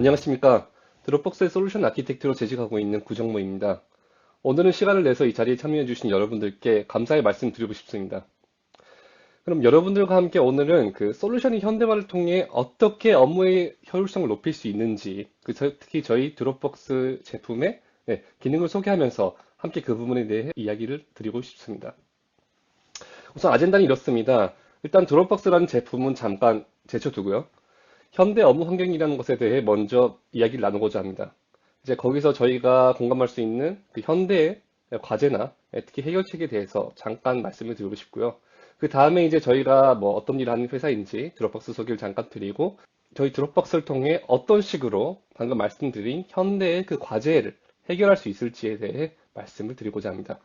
안녕하십니까. 드롭박스의 솔루션 아키텍트로 재직하고 있는 구정모입니다. 오늘은 시간을 내서 이 자리에 참여해주신 여러분들께 감사의 말씀 드리고 싶습니다. 그럼 여러분들과 함께 오늘은 그 솔루션이 현대화를 통해 어떻게 업무의 효율성을 높일 수 있는지, 특히 저희 드롭박스 제품의 기능을 소개하면서 함께 그 부분에 대해 이야기를 드리고 싶습니다. 우선 아젠다는 이렇습니다. 일단 드롭박스라는 제품은 잠깐 제쳐두고요. 현대 업무 환경이라는 것에 대해 먼저 이야기를 나누고자 합니다. 이제 거기서 저희가 공감할 수 있는 그 현대의 과제나 특히 해결책에 대해서 잠깐 말씀을 드리고 싶고요. 그 다음에 이제 저희가 뭐 어떤 일을 하는 회사인지 드롭박스 소개를 잠깐 드리고 저희 드롭박스를 통해 어떤 식으로 방금 말씀드린 현대의 그 과제를 해결할 수 있을지에 대해 말씀을 드리고자 합니다.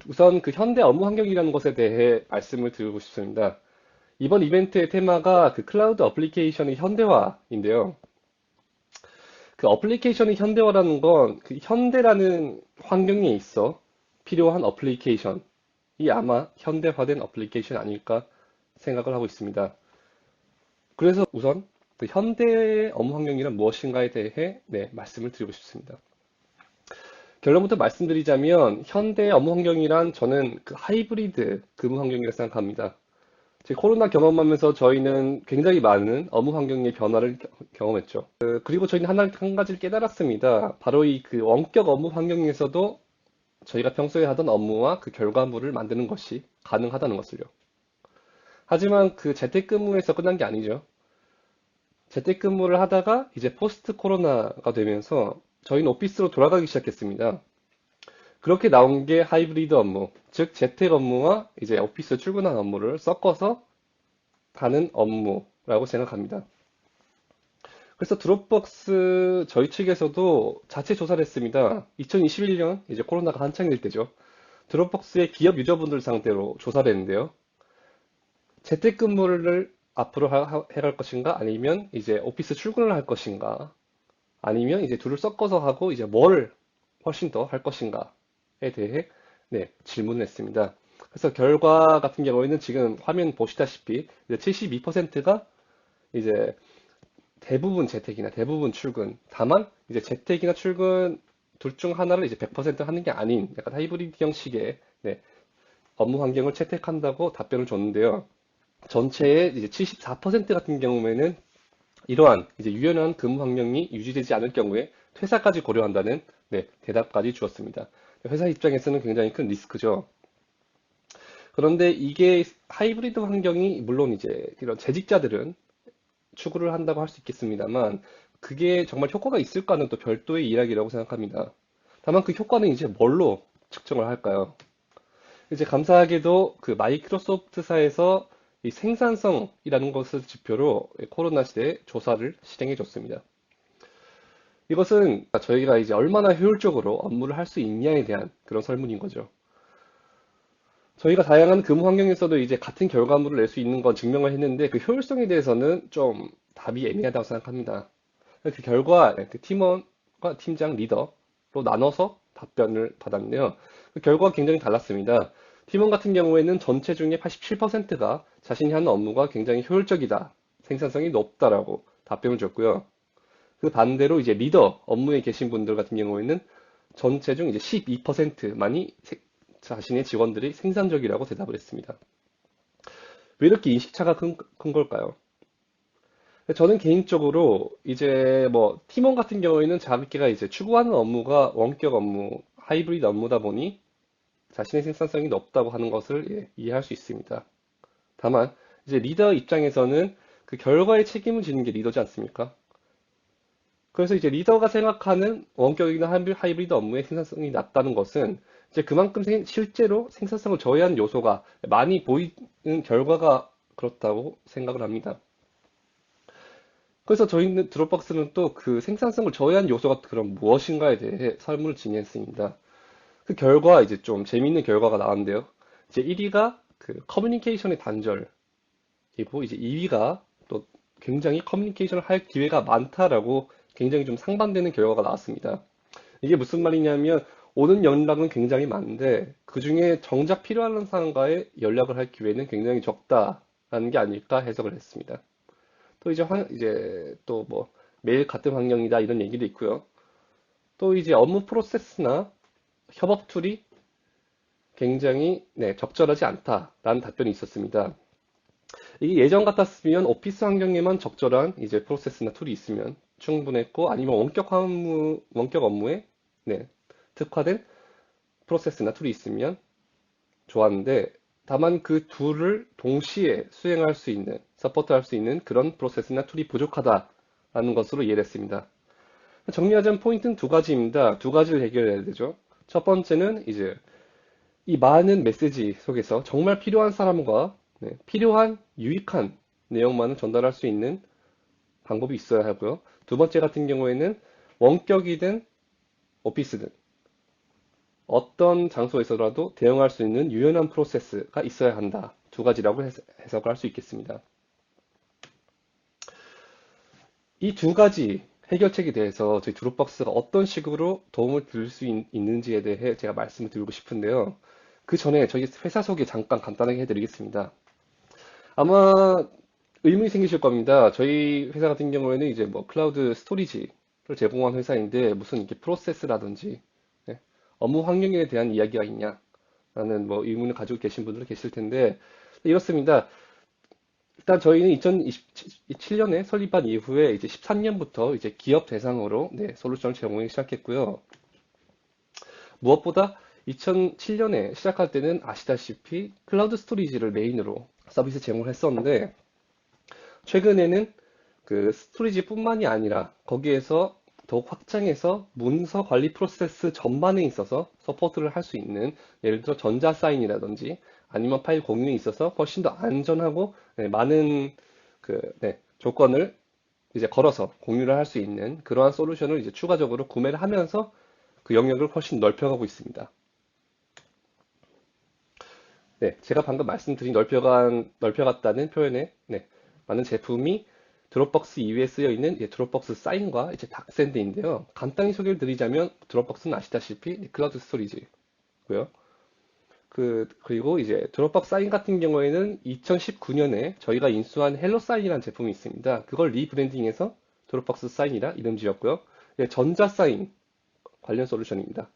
우선 그 현대 업무 환경이라는 것에 대해 말씀을 드리고 싶습니다. 이번 이벤트의 테마가 그 클라우드 어플리케이션의 현대화인데요. 그 어플리케이션의 현대화라는 건 그 현대라는 환경에 있어 필요한 어플리케이션이 아마 현대화된 어플리케이션 아닐까 생각을 하고 있습니다. 그래서 우선 그 현대 업무 환경이란 무엇인가에 대해 말씀을 드리고 싶습니다. 결론부터 말씀드리자면 현대 업무 환경이란 저는 그 하이브리드 근무 환경이라고 생각합니다. 코로나 경험하면서 저희는 굉장히 많은 업무 환경의 변화를 경험했죠. 그리고 저희는 한 가지를 깨달았습니다. 바로 이 그 원격 업무 환경에서도 저희가 평소에 하던 업무와 그 결과물을 만드는 것이 가능하다는 것을요. 하지만 그 재택근무에서 끝난 게 아니죠. 재택근무를 하다가 이제 포스트 코로나가 되면서 저희는 오피스로 돌아가기 시작했습니다. 그렇게 나온 게 하이브리드 업무, 즉 재택 업무와 이제 오피스 출근한 업무를 섞어서 하는 업무라고 생각합니다. 그래서 드롭박스 저희 측에서도 자체 조사를 했습니다. 2021년 이제 코로나가 한창일 때죠. 드롭박스의 기업 유저분들 상대로 조사를 했는데요. 재택근무를 앞으로 해갈 것인가? 아니면 이제 오피스 출근을 할 것인가? 아니면 이제 둘을 섞어서 하고 이제 뭘 훨씬 더 할 것인가에 대해 질문을 했습니다. 그래서 결과 같은 경우에는 지금 화면 보시다시피 72%가 이제 대부분 재택이나 대부분 출근. 다만 이제 재택이나 출근 둘 중 하나를 이제 100% 하는 게 아닌 약간 하이브리드 형식의 업무 환경을 채택한다고 답변을 줬는데요. 전체의 이제 74% 같은 경우에는 이러한 이제 유연한 근무 환경이 유지되지 않을 경우에 퇴사까지 고려한다는 대답까지 주었습니다. 회사 입장에서는 굉장히 큰 리스크죠. 그런데 이게 하이브리드 환경이 물론 이제 이런 재직자들은 추구를 한다고 할 수 있겠습니다만 그게 정말 효과가 있을까는 또 별도의 이야기라고 생각합니다. 다만 그 효과는 이제 뭘로 측정을 할까요? 이제 감사하게도 그 마이크로소프트사에서 이 생산성이라는 것을 지표로 코로나 시대에 조사를 실행해 줬습니다. 이것은 저희가 이제 얼마나 효율적으로 업무를 할 수 있냐에 대한 그런 설문인 거죠. 저희가 다양한 근무 환경에서도 이제 같은 결과물을 낼 수 있는 건 증명을 했는데 그 효율성에 대해서는 좀 답이 애매하다고 생각합니다. 그 결과 그 팀원과 팀장 리더로 나눠서 답변을 받았는데요. 그 결과가 굉장히 달랐습니다. 팀원 같은 경우에는 전체 중에 87%가 자신이 하는 업무가 굉장히 효율적이다, 생산성이 높다라고 답변을 줬고요. 그 반대로 이제 리더 업무에 계신 분들 같은 경우에는 전체 중 이제 12%만이 자신의 직원들이 생산적이라고 대답을 했습니다. 왜 이렇게 인식차가 큰 걸까요? 저는 개인적으로 이제 뭐 팀원 같은 경우에는 자기가 이제 추구하는 업무가 원격 업무, 하이브리드 업무다 보니 자신의 생산성이 높다고 하는 것을 이해할 수 있습니다. 다만 이제 리더 입장에서는 그 결과에 책임을 지는 게 리더지 않습니까? 그래서 이제 리더가 생각하는 원격이나 하이브리드 업무의 생산성이 낮다는 것은 이제 그만큼 실제로 생산성을 저해하는 요소가 많이 보이는 결과가 그렇다고 생각을 합니다. 그래서 저희는 드롭박스는 또 그 생산성을 저해하는 요소가 그럼 무엇인가에 대해 설문을 진행했습니다. 그 결과 이제 좀 재미있는 결과가 나왔는데요. 이제 1위가 그 커뮤니케이션의 단절이고 이제 2위가 또 굉장히 커뮤니케이션을 할 기회가 많다라고 굉장히 좀 상반되는 결과가 나왔습니다. 이게 무슨 말이냐면 오는 연락은 굉장히 많은데 그중에 정작 필요한 사람과의 연락을 할 기회는 굉장히 적다라는 게 아닐까 해석을 했습니다. 또 이제 또 뭐 매일 같은 환경이다 이런 얘기도 있고요. 또 이제 업무 프로세스나 협업 툴이 굉장히 적절하지 않다라는 답변이 있었습니다. 이게 예전 같았으면 오피스 환경에만 적절한 이제 프로세스나 툴이 있으면 충분했고 아니면 원격 업무에 특화된 프로세스나 툴이 있으면 좋았는데 다만 그 둘을 동시에 수행할 수 있는, 서포트할 수 있는 그런 프로세스나 툴이 부족하다라는 것으로 이해됐습니다. 정리하자면 포인트는 두 가지입니다. 두 가지를 해결해야 되죠. 첫 번째는 이제 이 많은 메시지 속에서 정말 필요한 사람과 필요한 유익한 내용만을 전달할 수 있는 방법이 있어야 하고요. 두 번째 같은 경우에는 원격이든 오피스든 어떤 장소에서라도 대응할 수 있는 유연한 프로세스가 있어야 한다. 두 가지라고 해석을 할 수 있겠습니다. 이 두 가지 해결책에 대해서 저희 드롭박스가 어떤 식으로 도움을 드릴 수 있는지에 대해 제가 말씀을 드리고 싶은데요. 그 전에 저희 회사 소개 잠깐 간단하게 해드리겠습니다. 아마 의문이 생기실 겁니다. 저희 회사 같은 경우에는 이제 뭐 클라우드 스토리지를 제공한 회사인데 무슨 이렇게 프로세스라든지 업무 환경에 대한 이야기가 있냐라는 뭐 의문을 가지고 계신 분들 계실 텐데 이렇습니다. 일단 저희는 2027년에 설립한 이후에 이제 13년부터 이제 기업 대상으로 솔루션을 제공하기 시작했고요. 무엇보다 2007년에 시작할 때는 아시다시피 클라우드 스토리지를 메인으로 서비스 제공을 했었는데 최근에는 그 스토리지뿐만이 아니라 거기에서 더욱 확장해서 문서 관리 프로세스 전반에 있어서 서포트를 할 수 있는 예를 들어 전자 사인이라든지 아니면 파일 공유에 있어서 훨씬 더 안전하고 많은 조건을 이제 걸어서 공유를 할 수 있는 그러한 솔루션을 이제 추가적으로 구매를 하면서 그 영역을 훨씬 넓혀가고 있습니다. 제가 방금 말씀드린 넓혀갔다는 표현에 많은 제품이 드롭박스 이외에 쓰여 있는 드롭박스 사인과 이제 닥샌드인데요. 간단히 소개를 드리자면 드롭박스는 아시다시피 클라우드 스토리지고요. 그리고 이제 드롭박스 사인 같은 경우에는 2019년에 저희가 인수한 헬로 사인이라는 제품이 있습니다. 그걸 리브랜딩해서 드롭박스 사인이라 이름 지었고요. 전자 사인 관련 솔루션입니다.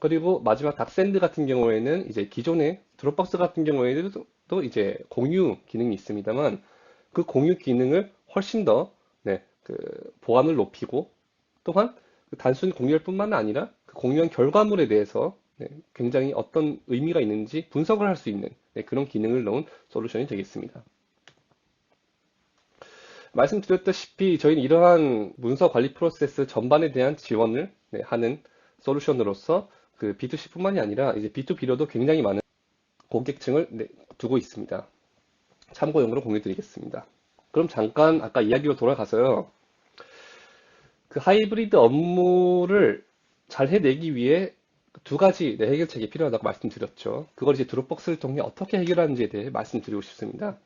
그리고 마지막 닥샌드 같은 경우에는 이제 기존의 드롭박스 같은 경우에는 또 이제 공유 기능이 있습니다만 그 공유 기능을 훨씬 더 보안을 높이고 또한 단순히 공유할 뿐만 아니라 그 공유한 결과물에 대해서 굉장히 어떤 의미가 있는지 분석을 할 수 있는 그런 기능을 넣은 솔루션이 되겠습니다. 말씀드렸다시피 저희는 이러한 문서 관리 프로세스 전반에 대한 지원을 하는 솔루션으로서 그 B2C뿐만이 아니라 이제 B2B로도 굉장히 많은 고객층을 두고 있습니다. 참고용으로 공유 드리겠습니다. 그럼 잠깐 아까 이야기로 돌아가서요. 그 하이브리드 업무를 잘 해내기 위해 두 가지 해결책이 필요하다고 말씀드렸죠. 그걸 이제 드롭박스를 통해 어떻게 해결하는지에 대해 말씀드리고 싶습니다.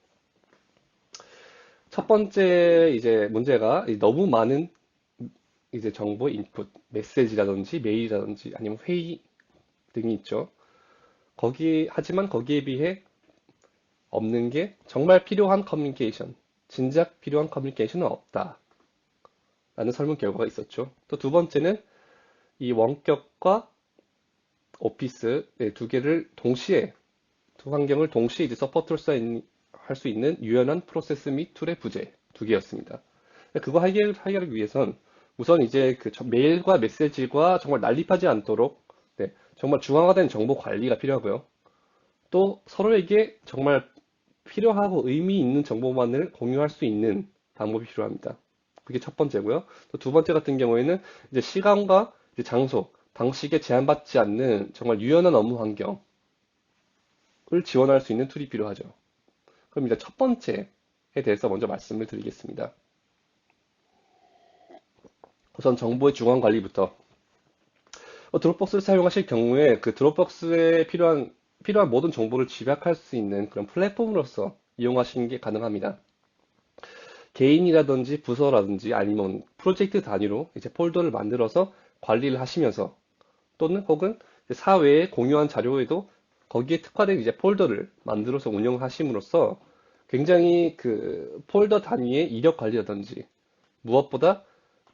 첫 번째 이제 문제가 너무 많은 이제 정보 인풋, 메시지라든지 메일이라든지 아니면 회의 등이 있죠. 하지만 거기에 비해 없는 게 정말 필요한 커뮤니케이션, 진작 필요한 커뮤니케이션은 없다. 라는 설문 결과가 있었죠. 또 두 번째는 이 원격과 오피스 두 환경을 동시에 이제 서포트할 수 있는 유연한 프로세스 및 툴의 부재 두 개였습니다. 그거 해결하기 위해선 우선 이제 그 메일과 메시지가 정말 난립하지 않도록 정말 중앙화된 정보 관리가 필요하고요. 또 서로에게 정말 필요하고 의미 있는 정보만을 공유할 수 있는 방법이 필요합니다. 그게 첫 번째고요. 또 두 번째 같은 경우에는 이제 시간과 이제 장소, 방식에 제한받지 않는 정말 유연한 업무 환경을 지원할 수 있는 툴이 필요하죠. 그럼 이제 첫 번째에 대해서 먼저 말씀을 드리겠습니다. 우선 정보의 중앙 관리부터. 드롭박스를 사용하실 경우에 그 드롭박스에 필요한 모든 정보를 집약할 수 있는 그런 플랫폼으로서 이용하시는 게 가능합니다. 개인이라든지 부서라든지 아니면 프로젝트 단위로 이제 폴더를 만들어서 관리를 하시면서 또는 혹은 사회에 공유한 자료에도 거기에 특화된 이제 폴더를 만들어서 운영하심으로써 굉장히 그 폴더 단위의 이력 관리라든지 무엇보다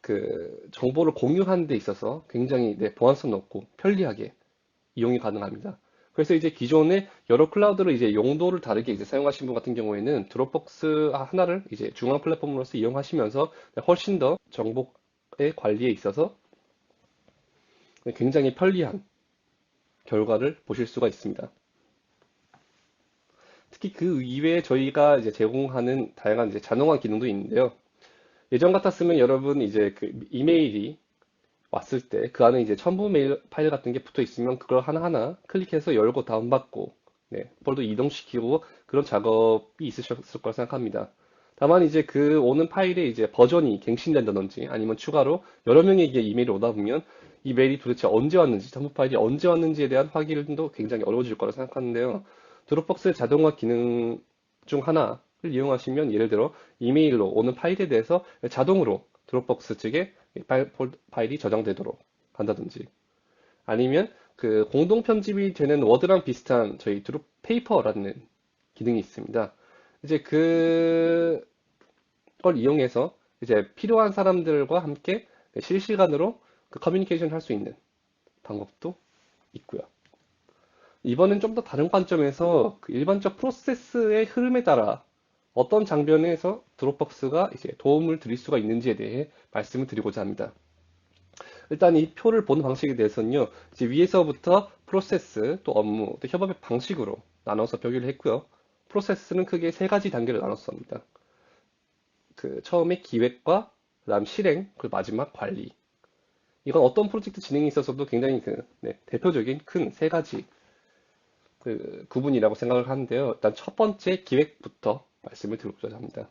그 정보를 공유하는 데 있어서 굉장히 보안성 높고 편리하게 이용이 가능합니다. 그래서 이제 기존의 여러 클라우드를 이제 용도를 다르게 이제 사용하신 분 같은 경우에는 드롭박스 하나를 이제 중앙 플랫폼으로서 이용하시면서 훨씬 더 정보의 관리에 있어서 굉장히 편리한 결과를 보실 수가 있습니다. 특히 그 이외에 저희가 이제 제공하는 다양한 이제 자동화 기능도 있는데요. 예전 같았으면 여러분 이제 그 이메일이 왔을 때 그 안에 이제 첨부 메일 파일 같은 게 붙어 있으면 그걸 하나하나 클릭해서 열고 다운받고 폴더 이동시키고 그런 작업이 있으셨을 거라 생각합니다. 다만 이제 그 오는 파일에 이제 버전이 갱신된다든지 아니면 추가로 여러 명에게 이메일이 오다 보면 이 메일이 도대체 언제 왔는지, 첨부 파일이 언제 왔는지에 대한 확인도 굉장히 어려워질 거라 생각하는데요. 드롭박스의 자동화 기능 중 하나를 이용하시면 예를 들어 이메일로 오는 파일에 대해서 자동으로 드롭박스 측에 파일이 저장되도록 한다든지 아니면 그 공동 편집이 되는 워드랑 비슷한 저희 드롭 페이퍼라는 기능이 있습니다. 이제 그걸 이용해서 이제 필요한 사람들과 함께 실시간으로 그 커뮤니케이션 할 수 있는 방법도 있고요. 이번엔 좀 더 다른 관점에서 그 일반적 프로세스의 흐름에 따라 어떤 장면에서 드롭박스가 이제 도움을 드릴 수가 있는지에 대해 말씀을 드리고자 합니다. 일단 이 표를 보는 방식에 대해서는요, 이제 위에서부터 프로세스, 또 업무, 또 협업의 방식으로 나눠서 표기를 했고요. 프로세스는 크게 세 가지 단계를 나눴습니다. 그 처음에 기획과 그다음 실행, 그리고 마지막 관리. 이건 어떤 프로젝트 진행에 있어서도 굉장히 대표적인 큰 세 가지 그 구분이라고 생각을 하는데요. 일단 첫 번째 기획부터 말씀을 드리고자 합니다.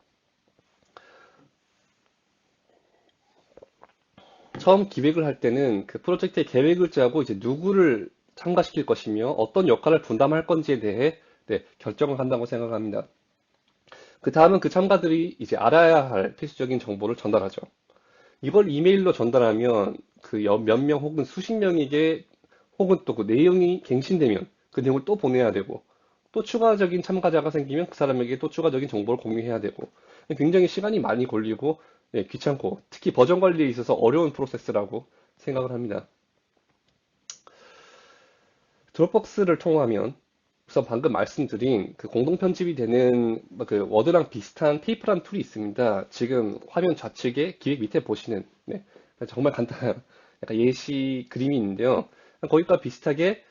처음 기획을 할 때는 그 프로젝트의 계획을 짜고 이제 누구를 참가시킬 것이며 어떤 역할을 분담할 건지에 대해 결정을 한다고 생각합니다. 그 다음은 그 참가들이 이제 알아야 할 필수적인 정보를 전달하죠. 이걸 이메일로 전달하면 그 몇 명 혹은 수십 명에게 혹은 또 그 내용이 갱신되면 그 내용을 또 보내야 되고 또 추가적인 참가자가 생기면 그 사람에게 또 추가적인 정보를 공유해야 되고 굉장히 시간이 많이 걸리고 귀찮고 특히 버전 관리에 있어서 어려운 프로세스라고 생각을 합니다. 드롭박스를 통하면 우선 방금 말씀드린 그 공동 편집이 되는 그 워드랑 비슷한 페이퍼라는 툴이 있습니다. 지금 화면 좌측에 기획 밑에 보시는 정말 간단한 약간 예시 그림이 있는데요. 거기과 비슷하게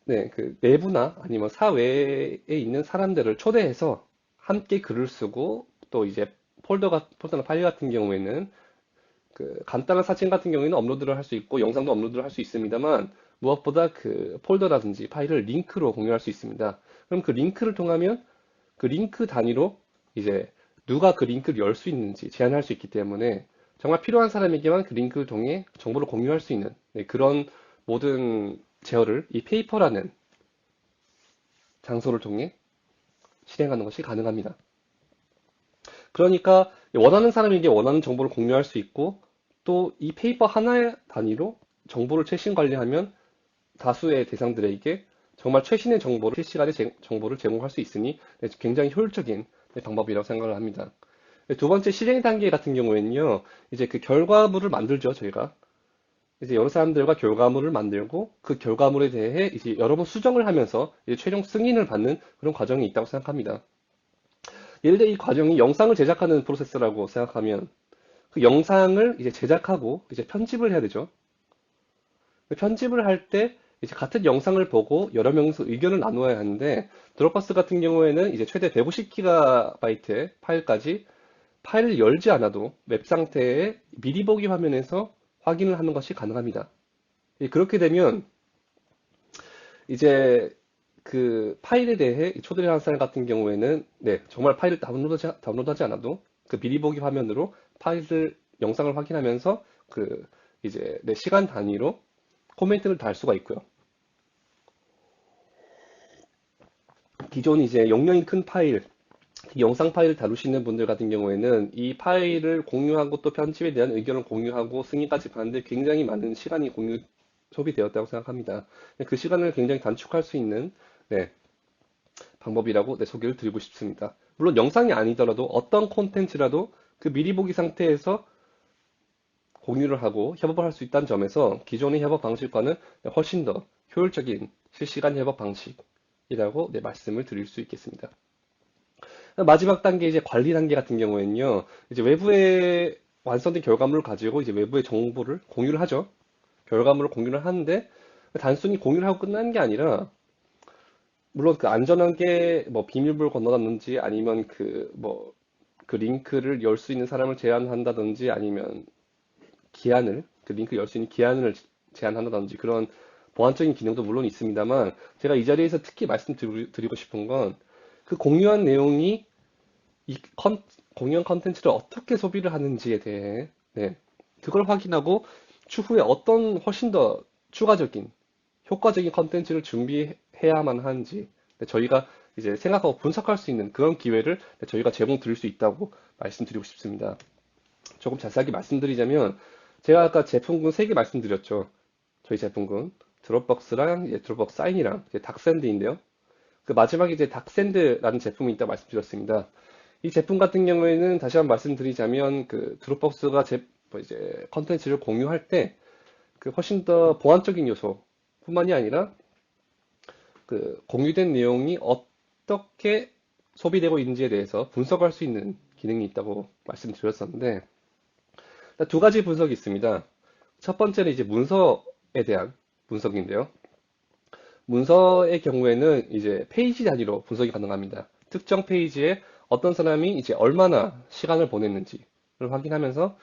그 내부나 아니면 사회에 있는 사람들을 초대해서 함께 글을 쓰고 또 이제 폴더나 파일 같은 경우에는 그 간단한 사진 같은 경우에는 업로드를 할 수 있고 영상도 업로드를 할 수 있습니다만 무엇보다 그 폴더라든지 파일을 링크로 공유할 수 있습니다. 그럼 그 링크를 통하면 그 링크 단위로 이제 누가 그 링크를 열 수 있는지 제한할 수 있기 때문에 정말 필요한 사람에게만 그 링크를 통해 정보를 공유할 수 있는 그런 모든 제어를 이 페이퍼라는 장소를 통해 실행하는 것이 가능합니다. 그러니까 원하는 사람에게 원하는 정보를 공유할 수 있고 또 이 페이퍼 하나의 단위로 정보를 최신 관리하면 다수의 대상들에게 정말 최신의 정보를 실시간에 정보를 제공할 수 있으니 굉장히 효율적인 방법이라고 생각을 합니다. 두 번째 실행 단계 같은 경우에는요, 이제 그 결과물을 만들죠, 저희가. 이제 여러 사람들과 결과물을 만들고 그 결과물에 대해 이제 여러 번 수정을 하면서 이제 최종 승인을 받는 그런 과정이 있다고 생각합니다. 예를 들어 이 과정이 영상을 제작하는 프로세스라고 생각하면 그 영상을 이제 제작하고 이제 편집을 해야 되죠. 편집을 할 때 이제 같은 영상을 보고 여러 명이서 의견을 나누어야 하는데 드롭박스 같은 경우에는 이제 최대 150GB의 파일까지 파일을 열지 않아도 웹 상태에 미리 보기 화면에서 확인을 하는 것이 가능합니다. 그렇게 되면 이제 그 파일에 대해 초대하는 사람 같은 경우에는 정말 파일을 다운로드하지 않아도 그 미리 보기 화면으로 파일을 영상을 확인하면서 그 이제 내 시간 단위로 코멘트를 달 수가 있고요. 기존 이제 용량이 큰 파일, 영상 파일을 다루시는 분들 같은 경우에는 이 파일을 공유하고 또 편집에 대한 의견을 공유하고 승인까지 받는데 굉장히 많은 시간이 소비되었다고 생각합니다. 그 시간을 굉장히 단축할 수 있는 방법이라고 소개를 드리고 싶습니다. 물론 영상이 아니더라도 어떤 콘텐츠라도 그 미리 보기 상태에서 공유를 하고 협업을 할 수 있다는 점에서 기존의 협업 방식과는 훨씬 더 효율적인 실시간 협업 방식이라고 말씀을 드릴 수 있겠습니다. 마지막 단계 이제 관리 단계 같은 경우에는요, 이제 외부에 완성된 결과물을 가지고 이제 외부의 정보를 공유를 하죠. 결과물을 공유를 하는데 단순히 공유를 하고 끝나는 게 아니라 물론 그 안전하게 뭐 비밀번호를 건너갔는지 아니면 그 링크를 열 수 있는 사람을 제한한다든지 아니면 그 링크 열 수 있는 기한을 제한한다든지 그런 보안적인 기능도 물론 있습니다만 제가 이 자리에서 특히 말씀드리고 싶은 건 그 공유한 내용이 공유한 컨텐츠를 어떻게 소비를 하는지에 대해 그걸 확인하고 추후에 어떤 훨씬 더 추가적인 효과적인 컨텐츠를 준비해야만 하는지 저희가 이제 생각하고 분석할 수 있는 그런 기회를 저희가 제공 드릴 수 있다고 말씀드리고 싶습니다. 조금 자세하게 말씀드리자면 제가 아까 제품군 3개 말씀드렸죠. 저희 제품군 드롭박스랑 드롭박스 사인이랑 닥샌드인데요. 그 마지막에 이제 닥샌드라는 제품이 있다고 말씀드렸습니다. 이 제품 같은 경우에는 다시 한번 말씀드리자면 그 드롭박스가 뭐 이제 컨텐츠를 공유할 때 그 훨씬 더 보안적인 요소뿐만이 아니라 그 공유된 내용이 어떻게 소비되고 있는지에 대해서 분석할 수 있는 기능이 있다고 말씀드렸었는데 두 가지 분석이 있습니다. 첫 번째는 이제 문서에 대한 분석인데요. 문서의 경우에는 이제 페이지 단위로 분석이 가능합니다. 특정 페이지에 어떤 사람이 이제 얼마나 시간을 보냈는지를 확인하면서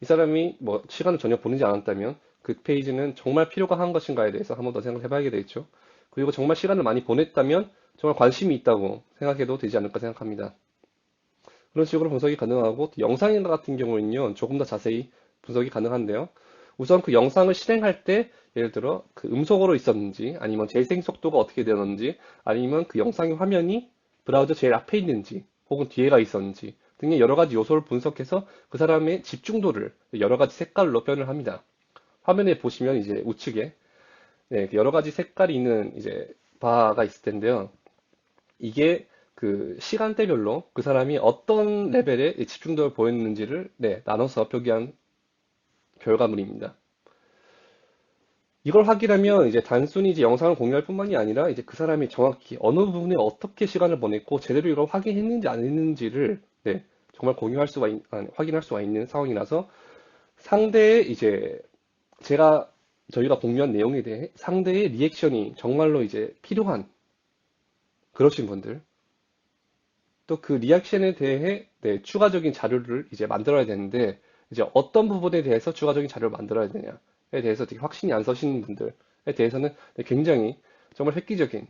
이 사람이 뭐 시간을 전혀 보내지 않았다면 그 페이지는 정말 필요가 한 것인가에 대해서 한 번 더 생각해 봐야 되겠죠. 그리고 정말 시간을 많이 보냈다면 정말 관심이 있다고 생각해도 되지 않을까 생각합니다. 그런 식으로 분석이 가능하고 영상 같은 경우에는요 조금 더 자세히 분석이 가능한데요. 우선 그 영상을 실행할 때 예를 들어 그 음속으로 있었는지 아니면 재생 속도가 어떻게 되었는지 아니면 그 영상의 화면이 브라우저 제일 앞에 있는지 혹은 뒤에가 있었는지 등의 여러 가지 요소를 분석해서 그 사람의 집중도를 여러 가지 색깔로 표현을 합니다. 화면에 보시면 이제 우측에 여러 가지 색깔이 있는 이제 바가 있을 텐데요. 이게 그 시간대별로 그 사람이 어떤 레벨의 집중도를 보였는지를 나눠서 표기한 결과물입니다. 이걸 확인하면 이제 단순히 이제 영상을 공유할 뿐만이 아니라 이제 그 사람이 정확히 어느 부분에 어떻게 시간을 보냈고 제대로 이걸 확인했는지 안 했는지를 정말 확인할 수가 있는 상황이라서 상대의 이제 저희가 공유한 내용에 대해 상대의 리액션이 정말로 이제 필요한 그러신 분들 또 그 리액션에 대해 추가적인 자료를 이제 만들어야 되는데 이제 어떤 부분에 대해서 추가적인 자료를 만들어야 되냐에 대해서 되게 확신이 안 서시는 분들에 대해서는 굉장히 정말 획기적인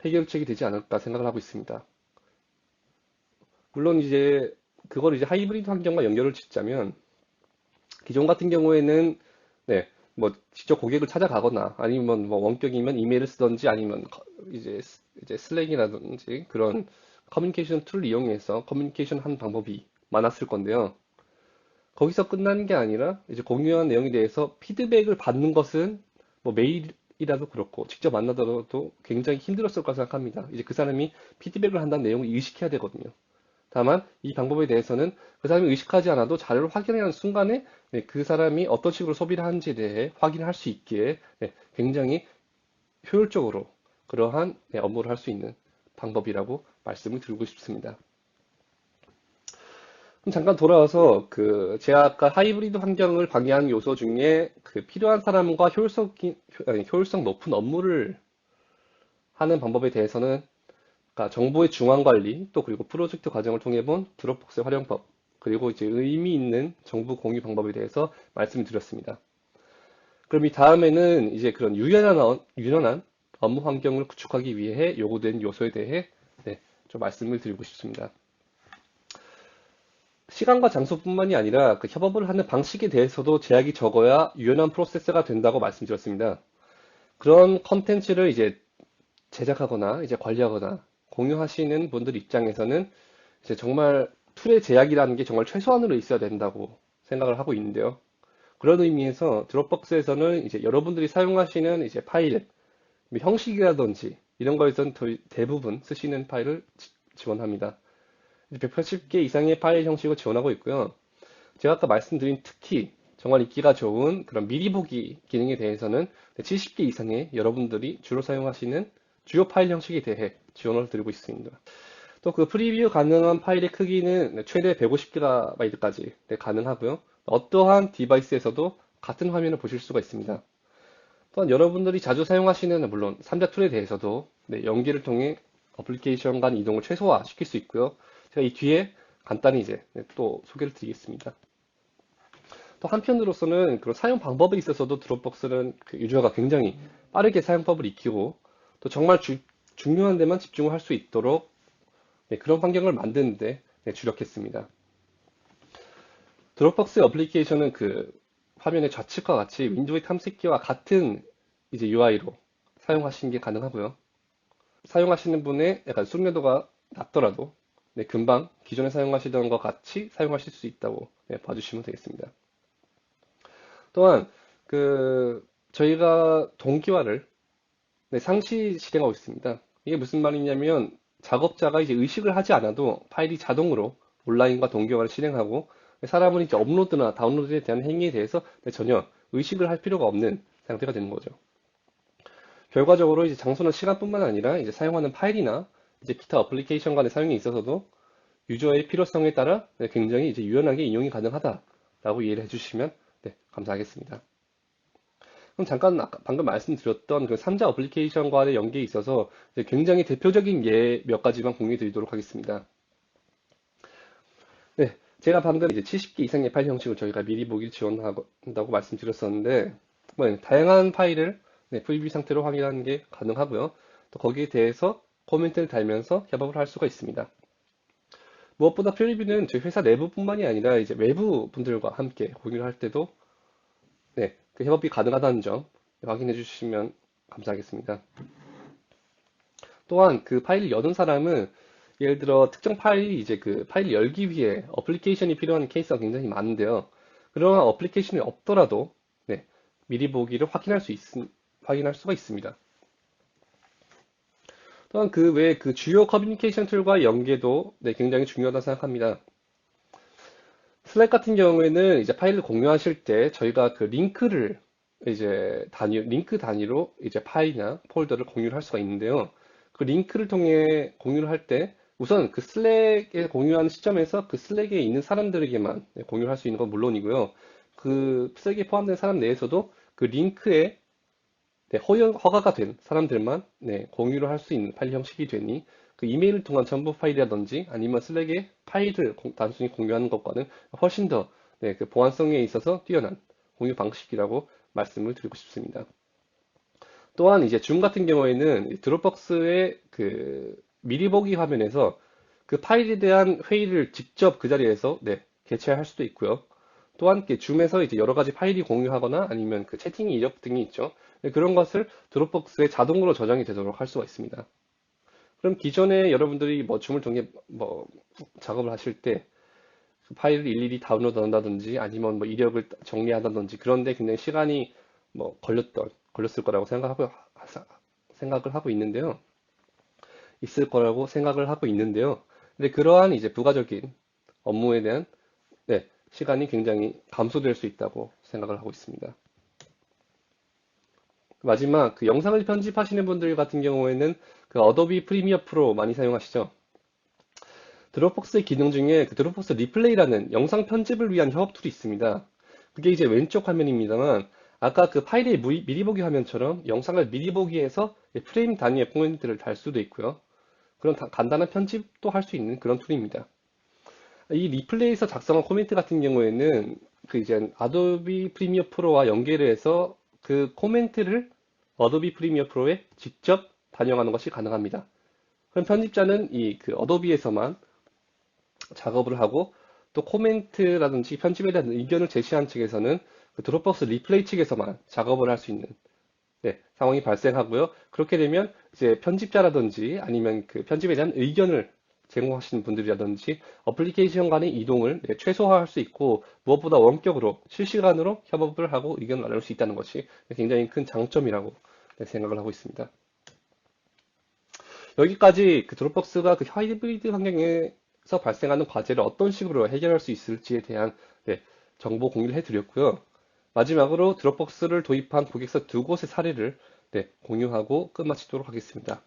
해결책이 되지 않을까 생각을 하고 있습니다. 물론 이제 그걸 이제 하이브리드 환경과 연결을 짓자면 기존 같은 경우에는 뭐 직접 고객을 찾아가거나 아니면 뭐 원격이면 이메일을 쓰던지 아니면 이제 슬랙이라든지 그런 커뮤니케이션 툴을 이용해서 커뮤니케이션 한 방법이 많았을 건데요. 거기서 끝나는 게 아니라 이제 공유한 내용에 대해서 피드백을 받는 것은 뭐 메일이라도 그렇고 직접 만나더라도 굉장히 힘들었을 거라 생각합니다. 이제 그 사람이 피드백을 한다는 내용을 의식해야 되거든요. 다만 이 방법에 대해서는 그 사람이 의식하지 않아도 자료를 확인하는 순간에 그 사람이 어떤 식으로 소비를 하는지에 대해 확인할 수 있기에 굉장히 효율적으로 그러한 업무를 할 수 있는 방법이라고 말씀을 드리고 싶습니다. 그럼 잠깐 돌아와서 제가 아까 하이브리드 환경을 방해하는 요소 중에 그 필요한 사람과 효율성 높은 업무를 하는 방법에 대해서는 그러니까 정보의 중앙 관리 또 그리고 프로젝트 과정을 통해 본 드롭박스의 활용법 그리고 이제 의미 있는 정보 공유 방법에 대해서 말씀을 드렸습니다. 그럼 이 다음에는 이제 그런 유연한 업무 환경을 구축하기 위해 요구된 요소에 대해 좀 말씀을 드리고 싶습니다. 시간과 장소뿐만이 아니라 그 협업을 하는 방식에 대해서도 제약이 적어야 유연한 프로세스가 된다고 말씀드렸습니다. 그런 컨텐츠를 이제 제작하거나 이제 관리하거나 공유하시는 분들 입장에서는 이제 정말 툴의 제약이라는 게 정말 최소한으로 있어야 된다고 생각을 하고 있는데요. 그런 의미에서 드롭박스에서는 이제 여러분들이 사용하시는 이제 파일, 형식이라든지 이런 거에선 대부분 쓰시는 파일을 지원합니다. 180개 이상의 파일 형식을 지원하고 있고요. 제가 아까 말씀드린 특히 정말 읽기가 좋은 그런 미리 보기 기능에 대해서는 70개 이상의 여러분들이 주로 사용하시는 주요 파일 형식에 대해 지원을 드리고 있습니다. 또 그 프리뷰 가능한 파일의 크기는 최대 150GB까지 가능하고요. 어떠한 디바이스에서도 같은 화면을 보실 수가 있습니다. 또한 여러분들이 자주 사용하시는 물론 3자 툴에 대해서도 연계를 통해 어플리케이션 간 이동을 최소화시킬 수 있고요. 제가 이 뒤에 간단히 이제 또 소개를 드리겠습니다. 또 한편으로서는 그런 사용 방법에 있어서도 드롭박스는 그 유저가 굉장히 빠르게 사용법을 익히고 또 정말 중요한 데만 집중을 할 수 있도록 그런 환경을 만드는데 주력했습니다. 드롭박스의 어플리케이션은 그 화면의 좌측과 같이 윈도우의 탐색기와 같은 이제 UI로 사용하시는 게 가능하고요. 사용하시는 분의 약간 숙련도가 낮더라도 금방 기존에 사용하시던 것 같이 사용하실 수 있다고 봐주시면 되겠습니다. 또한 그 저희가 동기화를 상시 실행하고 있습니다. 이게 무슨 말이냐면 작업자가 이제 의식을 하지 않아도 파일이 자동으로 온라인과 동기화를 실행하고 사람은 이제 업로드나 다운로드에 대한 행위에 대해서 전혀 의식을 할 필요가 없는 상태가 되는 거죠. 결과적으로 이제 장소나 시간뿐만 아니라 이제 사용하는 파일이나 이제 기타 어플리케이션 간의 사용에 있어서도 유저의 필요성에 따라 굉장히 이제 유연하게 인용이 가능하다라고 이해를 해주시면 감사하겠습니다. 그럼 잠깐 방금 말씀드렸던 그 3자 어플리케이션과의 연계에 있어서 굉장히 대표적인 예 몇 가지만 공유해 드리도록 하겠습니다. 네, 제가 방금 이제 70개 이상의 파일 형식을 저희가 미리 보기를 지원한다고 말씀드렸었는데, 다양한 파일을 프리뷰 상태로 확인하는 게 가능하고요. 또 거기에 대해서 코멘트를 달면서 협업을 할 수가 있습니다. 무엇보다 프리뷰는 저희 회사 내부뿐만이 아니라 이제 외부 분들과 함께 공유를 할 때도 그 협업이 가능하다는 점 확인해 주시면 감사하겠습니다. 또한 그 파일을 여는 사람은 예를 들어 특정 파일이 이제 그 파일을 열기 위해 어플리케이션이 필요한 케이스가 굉장히 많은데요. 그러한 어플리케이션이 없더라도 미리 보기를 확인할 수가 있습니다. 또한 그 외에 그 주요 커뮤니케이션 툴과의 연계도 굉장히 중요하다고 생각합니다. 슬랙 같은 경우에는 이제 파일을 공유하실 때 저희가 그 링크를 이제 링크 단위로 이제 파일이나 폴더를 공유를 할 수가 있는데요. 그 링크를 통해 공유를 할 때 우선 그 슬랙에 공유하는 시점에서 그 슬랙에 있는 사람들에게만 공유를 할 수 있는 건 물론이고요. 그 슬랙에 포함된 사람 내에서도 그 링크에 허가가 된 사람들만 공유를 할 수 있는 파일 형식이 되니 그 이메일을 통한 첨부 파일이라든지 아니면 슬랙에 파일을 단순히 공유하는 것과는 훨씬 더 그 보안성에 있어서 뛰어난 공유 방식이라고 말씀을 드리고 싶습니다. 또한 이제 줌 같은 경우에는 드롭박스의 그 미리 보기 화면에서 그 파일에 대한 회의를 직접 그 자리에서 개최할 수도 있고요. 또한 줌에서 이제 여러 가지 파일이 공유하거나 아니면 그 채팅 이력 등이 있죠. 그런 것을 드롭박스에 자동으로 저장이 되도록 할 수가 있습니다. 그럼 기존에 여러분들이 뭐 줌을 통해 뭐 작업을 하실 때 그 파일을 일일이 다운로드 한다든지 아니면 뭐 이력을 정리한다든지 그런데 굉장히 시간이 뭐 걸렸을 거라고 생각을 하고 있는데요. 있을 거라고 생각을 하고 있는데요. 근데 그러한 이제 부가적인 업무에 대한 시간이 굉장히 감소될 수 있다고 생각을 하고 있습니다. 마지막 그 영상을 편집하시는 분들 같은 경우에는 그 어도비 프리미어 프로 많이 사용하시죠? 드롭박스의 기능 중에 그 드롭박스 리플레이라는 영상 편집을 위한 협업 툴이 있습니다. 그게 이제 왼쪽 화면입니다만 아까 그 파일의 미리 보기 화면처럼 영상을 미리 보기해서 프레임 단위의 포인트를 달 수도 있고요. 그런 간단한 편집도 할 수 있는 그런 툴입니다. 이 리플레이에서 작성한 코멘트 같은 경우에는 그 이제 아도비 프리미어 프로와 연계를 해서 그 코멘트를 어도비 프리미어 프로에 직접 반영하는 것이 가능합니다. 그럼 편집자는 이 그 어도비에서만 작업을 하고 또 코멘트라든지 편집에 대한 의견을 제시한 측에서는 그 드롭박스 리플레이 측에서만 작업을 할 수 있는 상황이 발생하고요. 그렇게 되면 이제 편집자라든지 아니면 그 편집에 대한 의견을 제공하시는 분들이라든지 어플리케이션 간의 이동을 최소화할 수 있고 무엇보다 원격으로 실시간으로 협업을 하고 의견을 나눌 수 있다는 것이 굉장히 큰 장점이라고 생각을 하고 있습니다. 여기까지 그 드롭박스가 그 하이브리드 환경에서 발생하는 과제를 어떤 식으로 해결할 수 있을지에 대한 네, 정보 공유를 해드렸고요. 마지막으로 드롭박스를 도입한 고객사 두 곳의 사례를 네, 공유하고 끝마치도록 하겠습니다.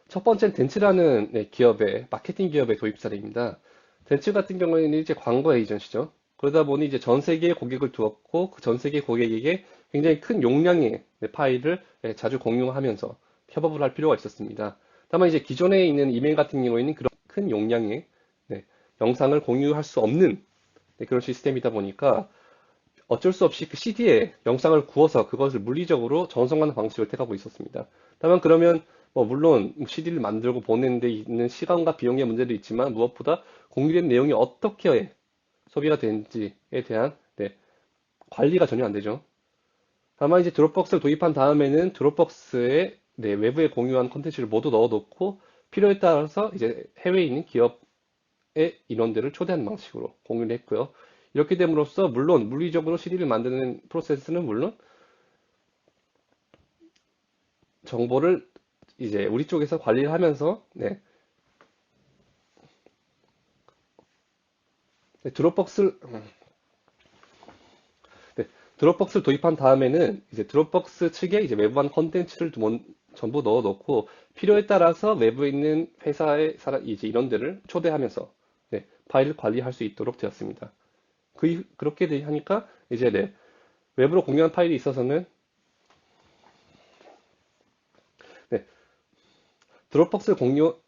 첫 번째는 덴츠라는 네, 기업의 마케팅 기업의 도입 사례입니다. 덴츠 같은 경우에는 이제 광고 에이전시죠. 그러다 보니 이제 전 세계의 고객을 두었고 그 전 세계 고객에게 굉장히 큰 용량의 네, 파일을 네, 자주 공유하면서 협업을 할 필요가 있었습니다. 다만 이제 기존에 있는 이메일 같은 경우에는 그런 큰 용량의 네, 영상을 공유할 수 없는 네, 그런 시스템이다 보니까 어쩔 수 없이 그 CD에 영상을 구워서 그것을 물리적으로 전송하는 방식을 택하고 있었습니다. 다만 그러면 물론 CD를 만들고 보내는 데 있는 시간과 비용의 문제도 있지만 무엇보다 공유된 내용이 어떻게 소비가 되는지에 대한 네, 관리가 전혀 안 되죠. 다만 이제 드롭박스를 도입한 다음에는 드롭박스에 네, 외부에 공유한 콘텐츠를 모두 넣어놓고 필요에 따라서 이제 해외에 있는 기업의 인원들을 초대하는 방식으로 공유를 했고요. 이렇게 됨으로써 물론 물리적으로 CD를 만드는 프로세스는 물론 정보를 이제 우리 쪽에서 관리를 하면서 네, 네, 네, 드롭박스를 도입한 다음에는 이제 드롭박스 측에 이제 외부한 컨텐츠를 전부 넣어놓고 필요에 따라서 외부에 있는 회사의 사람 이제 인원들을 초대하면서 네, 파일을 관리할 수 있도록 되었습니다. 그렇게 하니까 이제 네, 외부로 공유한 파일이 있어서는 네, 드롭박스 공유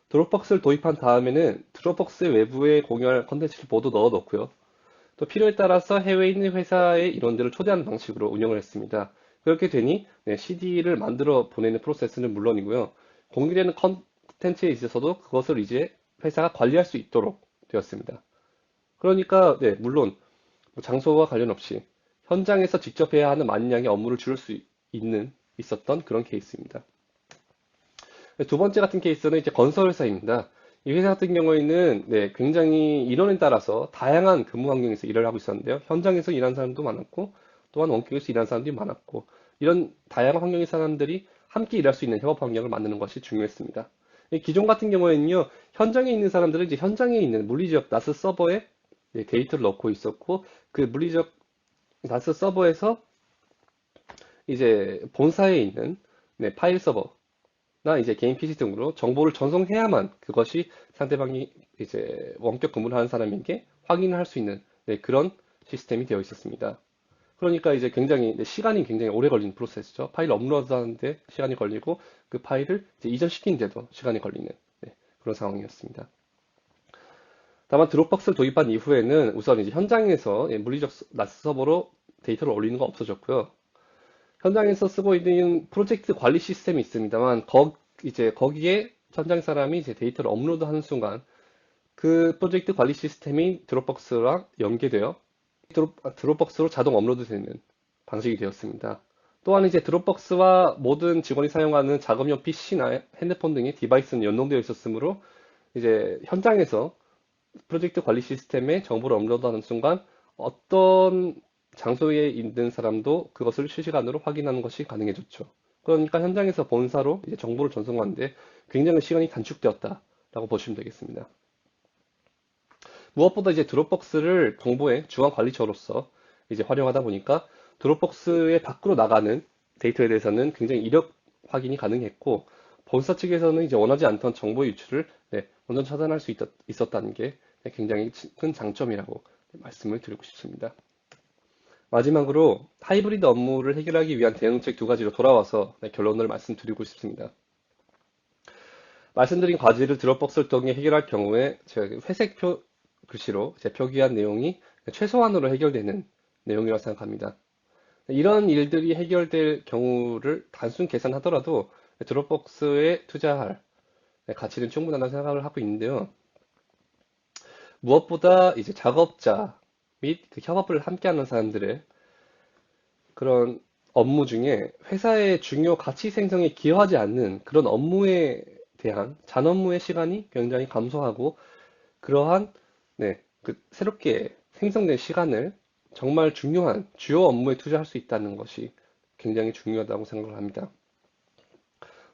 드롭박스를 도입한 다음에는 드롭박스 외부에 공유할 컨텐츠를 모두 넣어놓고요. 또 필요에 따라서 해외에 있는 회사의 인원들을 초대하는 방식으로 운영을 했습니다. 그렇게 되니 CD를 만들어 보내는 프로세스는 물론이고요. 공유되는 컨텐츠에 있어서도 그것을 이제 회사가 관리할 수 있도록 되었습니다. 그러니까 물론 장소와 관련 없이 현장에서 직접 해야 하는 많은 양의 업무를 줄일 수 있었던 그런 케이스입니다. 두 번째 같은 케이스는 이제 건설회사입니다. 이 회사 같은 경우에는 굉장히 인원에 따라서 다양한 근무 환경에서 일을 하고 있었는데요. 현장에서 일하는 사람도 많았고, 또한 원격에서 일하는 사람들이 많았고, 이런 다양한 환경의 사람들이 함께 일할 수 있는 협업 환경을 만드는 것이 중요했습니다. 기존 같은 경우에는요, 현장에 있는 사람들은 이제 현장에 있는 물리적 나스 서버에 데이터를 넣고 있었고, 그 물리적 나스 서버에서 이제 본사에 있는 파일 서버, 나 이제 개인 PC 등으로 정보를 전송해야만 그것이 상대방이 이제 원격 근무를 하는 사람에게 확인을 할 수 있는 그런 시스템이 되어 있었습니다. 그러니까 이제 굉장히 시간이 굉장히 오래 걸리는 프로세스죠. 파일 업로드 하는데 시간이 걸리고 그 파일을 이제 이전시키는데도 시간이 걸리는 그런 상황이었습니다. 다만 드롭박스를 도입한 이후에는 우선 이제 현장에서 물리적 나스 서버로 데이터를 올리는 건 없어졌고요. 현장에서 쓰고 있는 프로젝트 관리 시스템이 있습니다만, 이제 거기에 현장 사람이 이제 데이터를 업로드하는 순간 그 프로젝트 관리 시스템이 드롭박스랑 연계되어 드롭박스로 자동 업로드되는 방식이 되었습니다. 또한 이제 드롭박스와 모든 직원이 사용하는 작업용 PC나 핸드폰 등의 디바이스는 연동되어 있었으므로 이제 현장에서 프로젝트 관리 시스템에 정보를 업로드하는 순간 어떤 장소에 있는 사람도 그것을 실시간으로 확인하는 것이 가능해졌죠. 그러니까 현장에서 본사로 이제 정보를 전송하는데 굉장히 시간이 단축되었다라고 보시면 되겠습니다. 무엇보다 이제 드롭박스를 정보의 중앙 관리처로서 이제 활용하다 보니까 드롭박스의 밖으로 나가는 데이터에 대해서는 굉장히 이력 확인이 가능했고 본사 측에서는 이제 원하지 않던 정보 유출을 완전 차단할 수 있었다는 게 굉장히 큰 장점이라고 말씀을 드리고 싶습니다. 마지막으로 하이브리드 업무를 해결하기 위한 대응책 두 가지로 돌아와서 결론을 말씀드리고 싶습니다. 말씀드린 과제를 드롭박스를 통해 해결할 경우에 제가 회색 글씨로 제 표기한 내용이 최소한으로 해결되는 내용이라고 생각합니다. 이런 일들이 해결될 경우를 단순 계산하더라도 드롭박스에 투자할 가치는 충분하다고 생각을 하고 있는데요. 무엇보다 이제 작업자 및 그 협업을 함께하는 사람들의 그런 업무 중에 회사의 중요 가치 생성에 기여하지 않는 그런 업무에 대한 잔업무의 시간이 굉장히 감소하고 그러한 그 새롭게 생성된 시간을 정말 중요한 주요 업무에 투자할 수 있다는 것이 굉장히 중요하다고 생각을 합니다.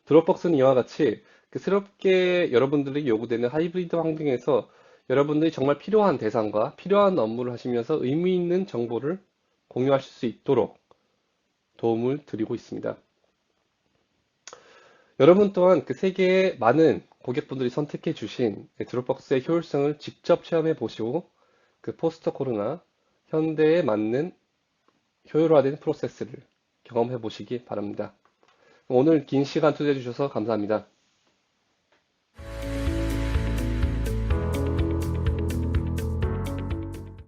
드롭박스는 이와 같이 새롭게 여러분들이 요구되는 하이브리드 환경에서 여러분들이 정말 필요한 대상과 필요한 업무를 하시면서 의미 있는 정보를 공유하실 수 있도록 도움을 드리고 있습니다. 여러분 또한 세계의 많은 고객분들이 선택해 주신 드롭박스의 효율성을 직접 체험해 보시고 포스트 코로나 현대에 맞는 효율화된 프로세스를 경험해 보시기 바랍니다. 오늘 긴 시간 투자해 주셔서 감사합니다.